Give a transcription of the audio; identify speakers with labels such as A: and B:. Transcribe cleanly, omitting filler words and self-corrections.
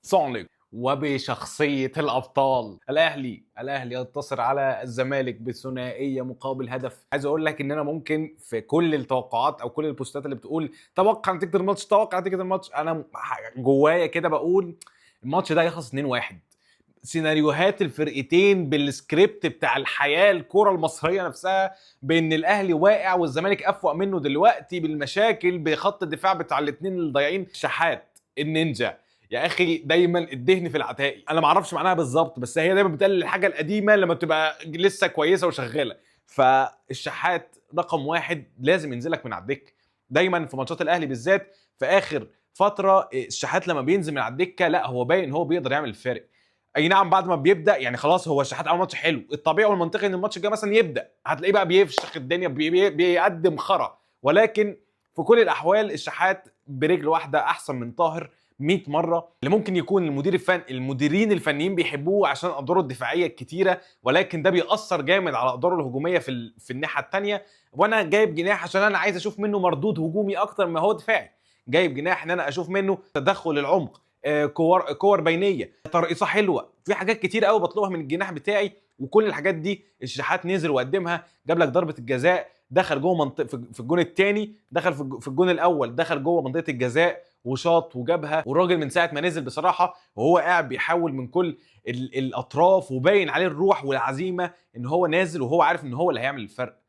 A: سونليك وبشخصية الأبطال. الأهلي ينتصر على الزمالك بثنائية مقابل هدف. عايز أقول لك إن أنا ممكن في كل التوقعات أو كل البوستات اللي بتقول توقع نتيجة الماتش، توقع نتيجة الماتش، أنا جوايا كده بقول الماتش ده يخلص 2-1. سيناريوهات الفرقتين بالسكريبت بتاع الحياه، الكره المصريه نفسها، بان الاهلي واقع والزمالك افوق منه دلوقتي، بالمشاكل بخط الدفاع بتاع الاثنين الضايعين. شحات النينجا يا اخي دايما الدهن في العتاقي، انا ما اعرفش معناها بالظبط، بس هي دايما بتقلل الحاجه القديمه لما بتبقى لسه كويسه وشغاله. فالشحات رقم واحد لازم ينزلك من على الدكه. دايما في ماتشات الاهلي بالذات في اخر فتره الشحات لما بينزل من على الدكه لا هو باين هو بيقدر يعمل الفرق. اي نعم بعد ما بيبدا يعني خلاص هو الشحات عمل ماتش حلو، الطبيعي والمنطقي ان الماتش الجاي مثلا يبدا هتلاقيه بقى بيفشخ الدنيا بيقدم خرا، ولكن في كل الاحوال الشحات برجل واحده احسن من طاهر 100 مره. اللي ممكن يكون المديرين الفنيين بيحبوه عشان ادواره الدفاعيه الكتيره، ولكن ده بيأثر جامد على ادواره الهجوميه في الناحيه الثانيه. وانا جايب جناح عشان انا عايز اشوف منه مردود هجومي اكتر ما هو دفاعي، جايب جناح ان انا اشوف منه تدخل العمق، كور بينيه، ترقيصه حلوه، في حاجات كتير قوي بطلبها من الجناح بتاعي. وكل الحاجات دي الشحات نزل وقدمها. جاب لك ضربه الجزاء، دخل جوه منطقه في الجون الثاني، دخل في الجون الاول، دخل جوه منطقه الجزاء وشاط وجابها. والراجل من ساعه ما نزل بصراحه وهو قاعد بيحاول من كل الاطراف، وباين عليه الروح والعزيمه ان هو نازل وهو عارف ان هو اللي هيعمل الفرق.